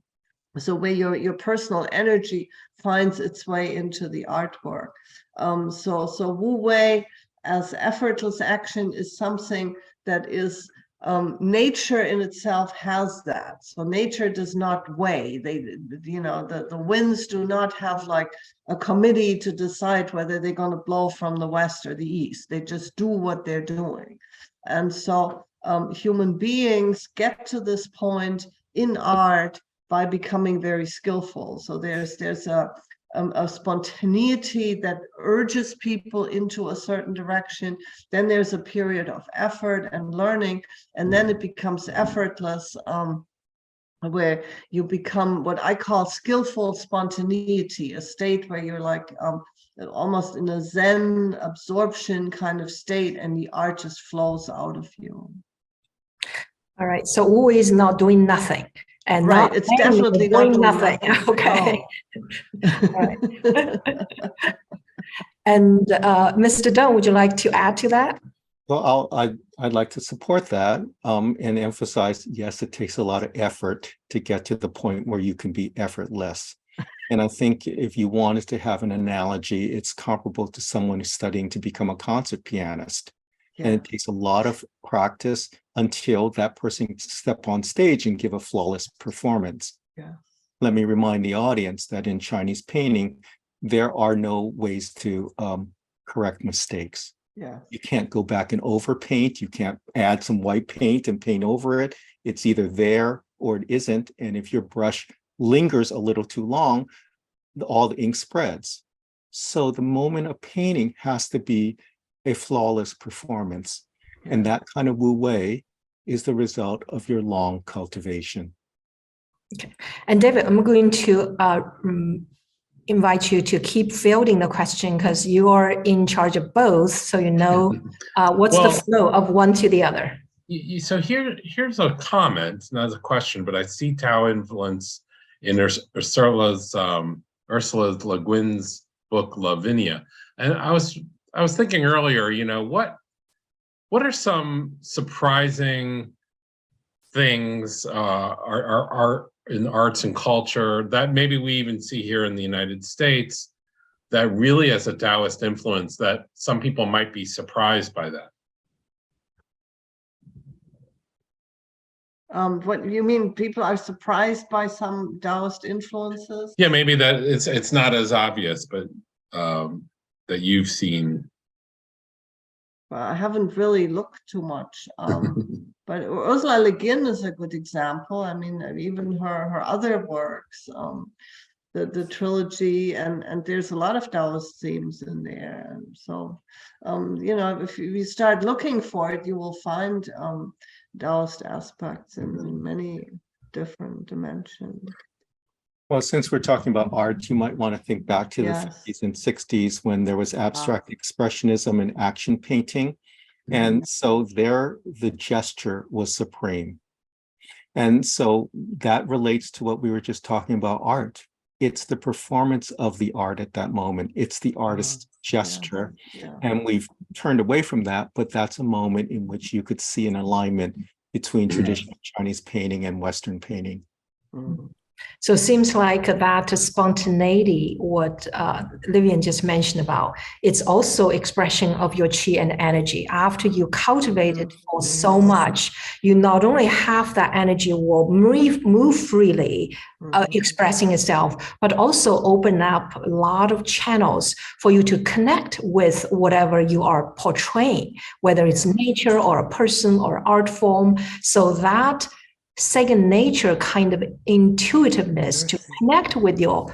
So where your personal energy finds its way into the artwork. So Wu Wei as effortless action is something that is nature in itself has that. So nature does not weigh. The winds do not have like a committee to decide whether they're going to blow from the west or the east. They just do what they're doing. And so human beings get to this point in art by becoming very skillful. So there's a spontaneity that urges people into a certain direction. Then there's a period of effort and learning, and then it becomes effortless, where you become what I call skillful spontaneity, a state where you're like almost in a Zen absorption kind of state, and the art just flows out of you. All right. So Wu is not doing nothing. And right, it's definitely not doing nothing. Okay. No. All right. And Mr. Deng, would you like to add to that? Well, I'd like to support that and emphasize, yes, it takes a lot of effort to get to the point where you can be effortless. And I think if you wanted to have an analogy, it's comparable to someone who's studying to become a concert pianist. Yeah. And it takes a lot of practice until that person can step on stage and give a flawless performance. Yeah. Let me remind the audience that in Chinese painting, there are no ways to correct mistakes. Yeah. You can't go back and overpaint. You can't add some white paint and paint over it. It's either there or it isn't. And if your brush lingers a little too long, all the ink spreads. So the moment of painting has to be a flawless performance. Yeah. And that kind of Wu Wei is the result of your long cultivation. Okay. And David, I'm going to invite you to keep fielding the question because you are in charge of both. So you know what's the flow of one to the other. So here's a comment, not as a question, but I see Tao influence in Ursula Le Guin's book Lavinia, and I was thinking earlier, what are some surprising things are in arts and culture that maybe we even see here in the United States that really has a Taoist influence that some people might be surprised by that? What you mean? People are surprised by some Taoist influences? Yeah, maybe that it's not as obvious, but that you've seen. Well, I haven't really looked too much. But Ursula Le Guin is a good example. I mean, even her other works, the trilogy, and there's a lot of Taoist themes in there. And so, if you start looking for it, you will find Taoist aspects in many different dimensions. Well, since we're talking about art, you might want to think back to the Yes. 50s and 60s when there was abstract expressionism and action painting. And so there, the gesture was supreme. And so that relates to what we were just talking about art. It's the performance of the art at that moment. It's the artist's gesture. Yeah. And we've turned away from that, but that's a moment in which you could see an alignment between traditional Chinese painting and Western painting. So it seems like that spontaneity, what Livia just mentioned about, it's also expression of your qi and energy. After you cultivate it for so much, you not only have that energy will move freely, expressing itself, but also open up a lot of channels for you to connect with whatever you are portraying, whether it's nature or a person or art form. So that second nature kind of intuitiveness to connect with your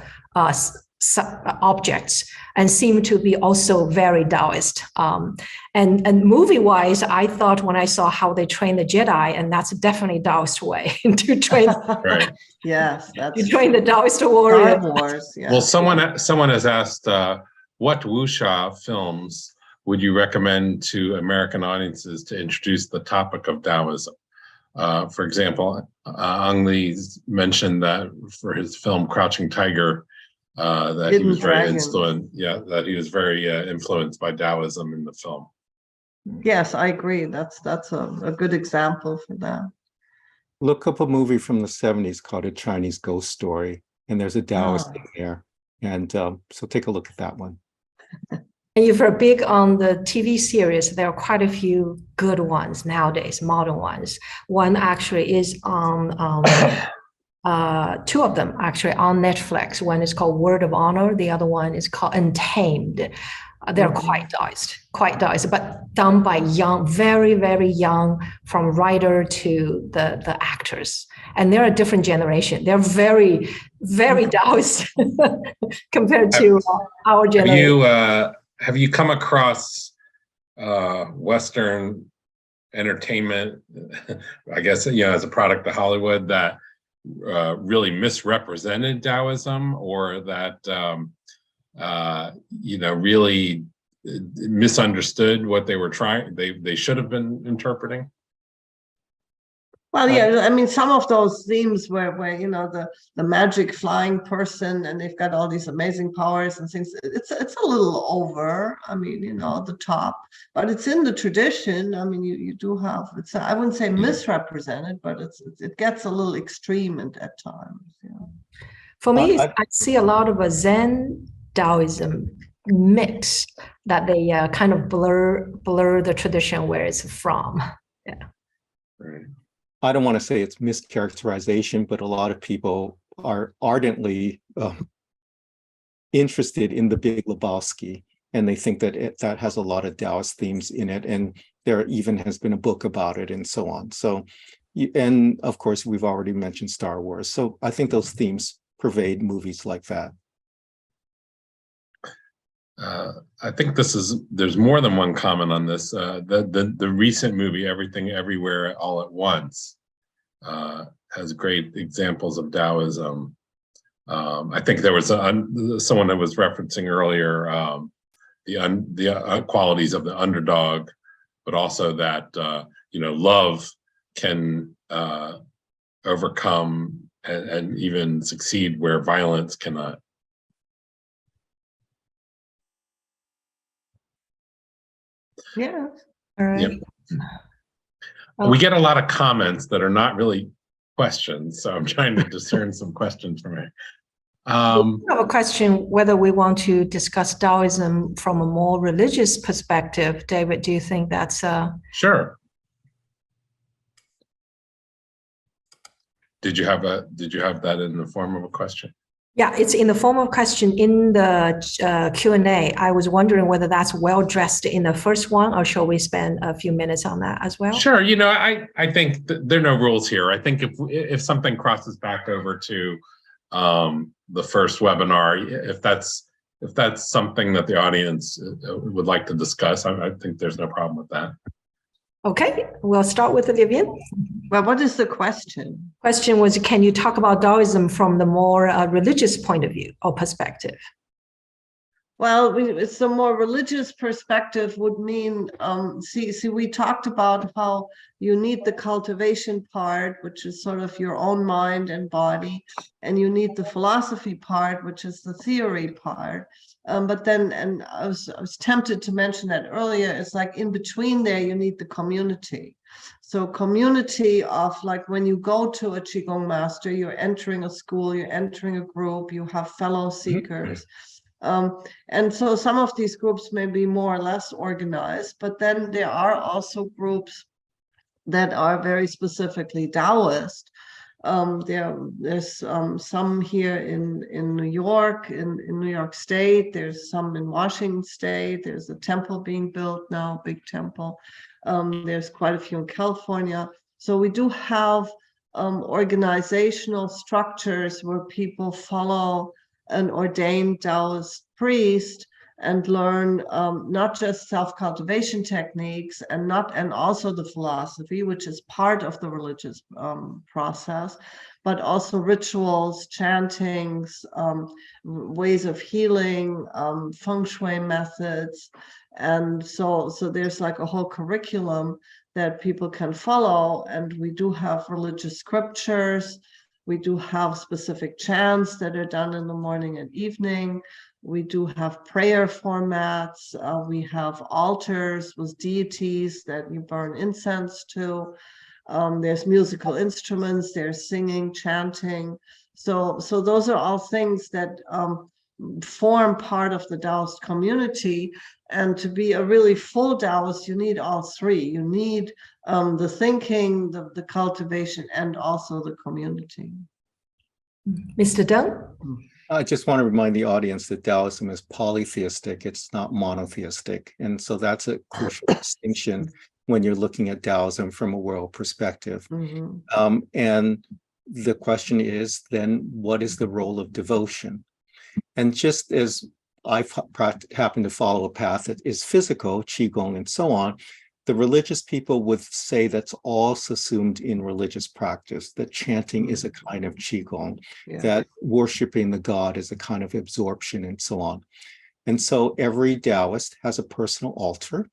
objects and seem to be also very Taoist. And movie-wise, I thought when I saw how they train the Jedi, and that's definitely Taoist way to train. Right. Yes, that's you train the Taoist warrior. Star Wars. Yeah. Well, someone has asked, what wuxia films would you recommend to American audiences to introduce the topic of Taoism? For example, Ang Lee mentioned that for his film Crouching Tiger, that he was very influenced. Yeah, that he was very influenced by Taoism in the film. Yes, I agree. That's a good example for that. Look up a movie from the 70s called A Chinese Ghost Story, and there's a Taoist in there. And so take a look at that one. And if you're big on the TV series, there are quite a few good ones nowadays, modern ones. One actually is on, two of them actually on Netflix. One is called Word of Honor. The other one is called Untamed. They're quite Taoist, but done by young, very, very young, from writer to the actors. And they're a different generation. They're very, very Taoist compared to our generation. Have you come across Western entertainment, I guess, as a product of Hollywood that really misrepresented Taoism, or that really misunderstood what they were they should have been interpreting? Well, yeah, I mean, some of those themes where the magic flying person, and they've got all these amazing powers and things. It's a little over. I mean, the top, but it's in the tradition. I mean, you do have I wouldn't say misrepresented, but it gets a little extreme at times. Yeah. For me, I see a lot of a Zen Taoism mix that they kind of blur the tradition where it's from. Yeah. Right. I don't want to say it's mischaracterization, but a lot of people are ardently interested in the Big Lebowski, and they think that that has a lot of Taoist themes in it, and there even has been a book about it and so on. So, and of course, we've already mentioned Star Wars. So I think those themes pervade movies like that. I think there's more than one comment on this. The recent movie, Everything Everywhere All at Once, has great examples of Taoism. I think there was someone that was referencing earlier the qualities of the underdog, but also that love can overcome and even succeed where violence cannot. Yeah. All right. We get a lot of comments that are not really questions, so I'm trying to discern some questions from it. I have a question whether we want to discuss Taoism from a more religious perspective. David, do you think that's Sure. Did you have that in the form of a question? Yeah, it's in the form of question in the Q&A. I was wondering whether that's well dressed in the first one, or shall we spend a few minutes on that as well? Sure. I think there are no rules here. I think if something crosses back over to the first webinar, if that's something that the audience would like to discuss, I think there's no problem with that. Okay, we'll start with Olivia. Well, what is the question? Question was, can you talk about Taoism from the more religious point of view or perspective? Well, it's a more religious perspective would mean, we talked about how you need the cultivation part, which is sort of your own mind and body, and you need the philosophy part, which is the theory part. But then, and I was tempted to mention that earlier, it's like in between there, you need the community. So community of like when you go to a qigong master, you're entering a school, you're entering a group, you have fellow seekers. And so some of these groups may be more or less organized, but then there are also groups that are very specifically Taoist. There's some here in New York, in New York State. There's some in Washington State. There's a temple being built now, big temple. There's quite a few in California. So we do have organizational structures where people follow an ordained Taoist priest and learn not just self-cultivation techniques and also the philosophy, which is part of the religious process, but also rituals, chantings, ways of healing, fengshui methods. And so there's like a whole curriculum that people can follow. And we do have religious scriptures. We do have specific chants that are done in the morning and evening. We do have prayer formats. We have altars with deities that you burn incense to. There's musical instruments, there's singing, chanting. So those are all things that form part of the Taoist community. And to be a really full Taoist, you need all three. You need the thinking, the cultivation, and also the community. Mr. Deng? I just want to remind the audience that Taoism is polytheistic, it's not monotheistic. And so that's a crucial distinction when you're looking at Taoism from a world perspective. Mm-hmm. And the question is then, what is the role of devotion? And just as I've happened to follow a path that is physical, qigong and so on, the religious people would say that's all subsumed in religious practice, that chanting is a kind of qigong, that worshiping the god is a kind of absorption and so on. And so every Taoist has a personal altar,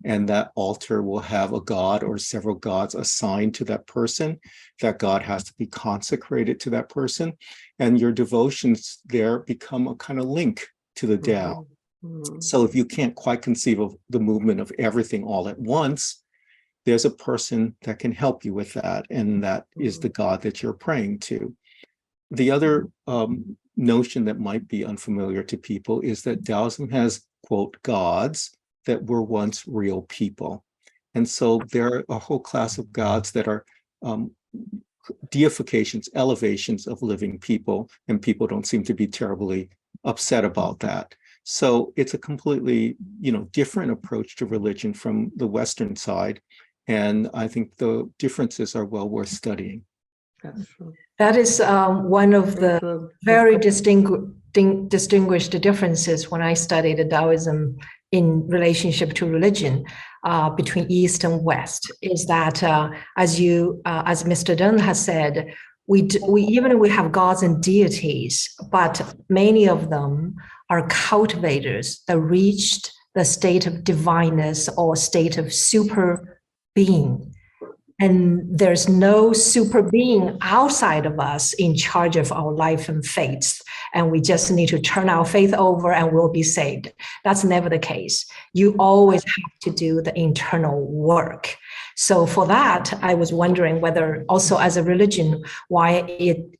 and that altar will have a god or several gods assigned to that person. That god has to be consecrated to that person, and your devotions there become a kind of link to the Tao. So if you can't quite conceive of the movement of everything all at once, there's a person that can help you with that, and that is the God that you're praying to. The other notion that might be unfamiliar to people is that Taoism has, quote, gods that were once real people. And so there are a whole class of gods that are deifications, elevations of living people, and people don't seem to be terribly upset about that. So it's a completely, different approach to religion from the Western side. And I think the differences are well worth studying. That's true. That is one of the very distinguished differences when I studied Taoism in relationship to religion between East and West, is that as Mr. Deng has said, we have gods and deities, but many of them are cultivators that reached the state of divineness or state of super being. And there's no super being outside of us in charge of our life and fates. And we just need to turn our faith over and we'll be saved. That's never the case. You always have to do the internal work. So for that, I was wondering whether also as a religion, why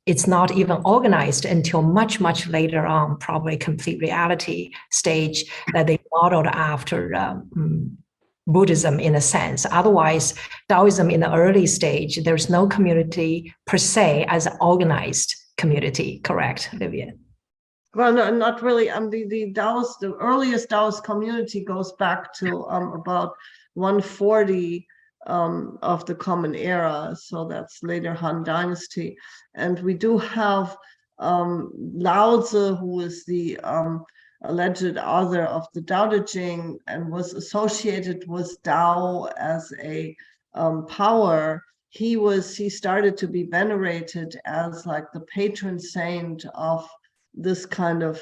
it's not even organized until much, much later on, probably complete reality stage that they modeled after Buddhism in a sense. Otherwise, Taoism in the early stage, there's no community per se as an organized community, correct, Livia? Well, no, not really. The Taoist, the earliest Taoist community goes back to about 140 of the Common Era, so that's later Han Dynasty, and we do have Lao Tzu, who is the alleged author of the Tao Te Ching and was associated with Tao as a power. He started to be venerated as like the patron saint of this kind of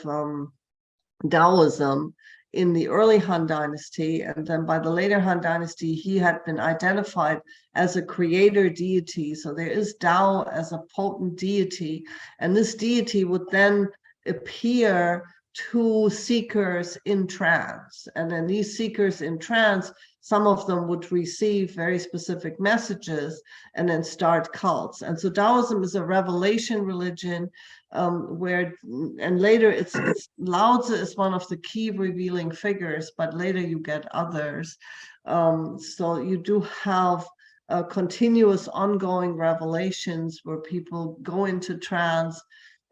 Taoism in the early Han Dynasty, and then by the later Han Dynasty, he had been identified as a creator deity. So there is Tao as a potent deity, and this deity would then appear to seekers in trance. And then these seekers in trance, some of them would receive very specific messages and then start cults. And so Taoism is a revelation religion and later it's Lao Tzu is one of the key revealing figures, but later you get others. So you do have continuous ongoing revelations where people go into trance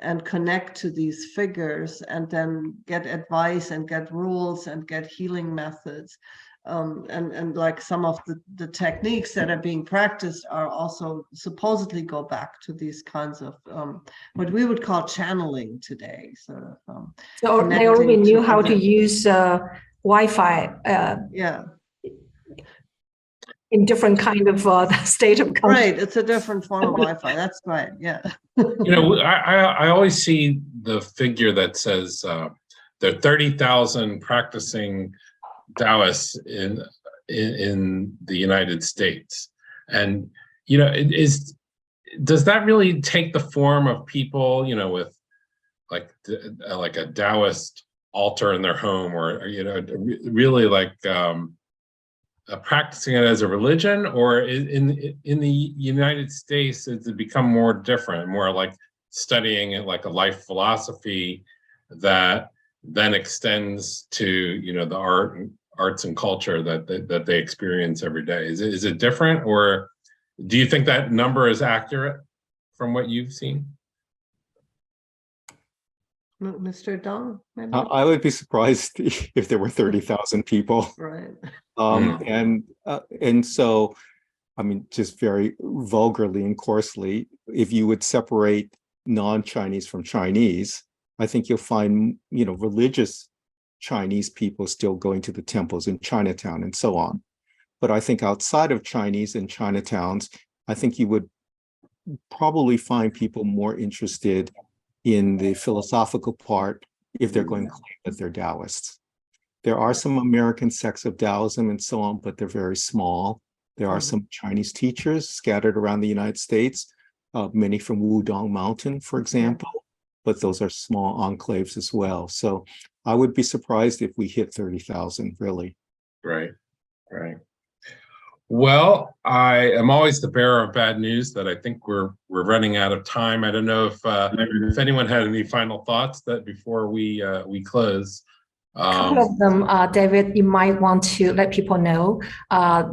and connect to these figures and then get advice and get rules and get healing methods. And like some of the techniques that are being practiced are also supposedly go back to these kinds of what we would call channeling today. So they already knew how to use Wi-Fi. Yeah. In different kind of state of consciousness. Right, it's a different form of Wi-Fi. That's right. Yeah. You know, I always see the figure that says there are 30,000 practicing Taoists in the United States, and you know, does that really take the form of people, you know, with like a Taoist altar in their home, or you know, really like practicing it as a religion, or in the United States, has it become more different, more like studying it like a life philosophy that then extends to, you know, the arts and culture that they experience every day? Is it different, or do you think that number is accurate from what you've seen? Mr. Dong, maybe? I would be surprised if there were 30,000 people. Right. And so, I mean, just very vulgarly and coarsely, if you would separate non-Chinese from Chinese, I think you'll find, you know, religious Chinese people still going to the temples in Chinatown and so on. But I think outside of Chinese and Chinatowns, I think you would probably find people more interested in the philosophical part if they're going to claim that they're Taoists. There are some American sects of Taoism and so on, but they're very small. There are some Chinese teachers scattered around the United States, many from Wudong Mountain, for example, but those are small enclaves as well. So I would be surprised if we hit 30,000, really. Right, right. Well, I am always the bearer of bad news that I think we're running out of time. I don't know if anyone had any final thoughts that before we close. A couple of them, David, you might want to let people know.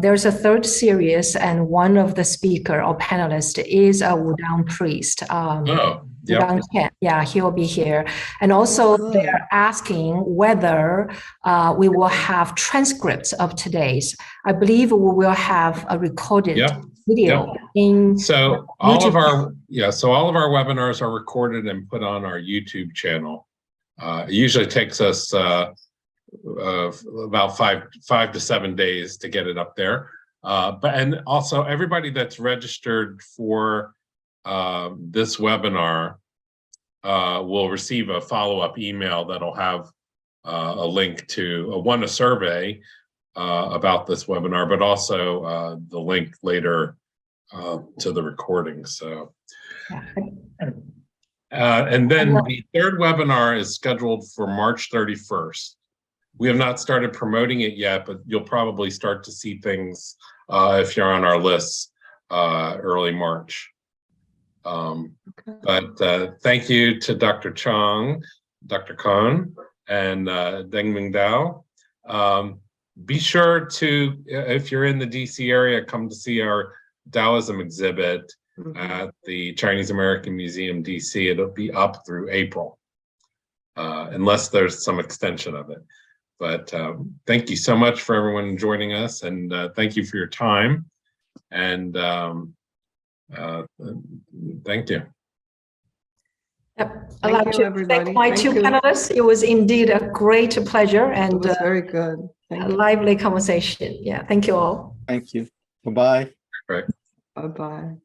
There's a third series, and one of the speaker or panelists is a Wudang priest. Yep. Yeah, he will be here. And also they're asking whether we will have transcripts of today's. I believe we will have a recorded video in so all of our webinars are recorded and put on our YouTube channel. It usually takes us about five to 7 days to get it up there. And also everybody that's registered for this webinar will receive a follow-up email that'll have a link to a survey about this webinar, but also the link later to the recording. So, Yeah. and then the third webinar is scheduled for March 31st. We have not started promoting it yet, but you'll probably start to see things if you're on our lists early March. But thank you to Dr. Chong, Dr. Kohn, and Deng Ming-Dao. Be sure to, if you're in the DC area, come to see our Taoism exhibit at the Chinese American Museum, DC. It'll be up through April, unless there's some extension of it. But thank you so much for everyone joining us, and thank you for your time. And thank you. Yep. I'd like you, to everybody. thank my Thank two you. panelists. It was indeed a great pleasure It and was very good. a Thank you. lively conversation. Yeah, thank you all. Thank you. Bye-bye. Right. Bye-bye.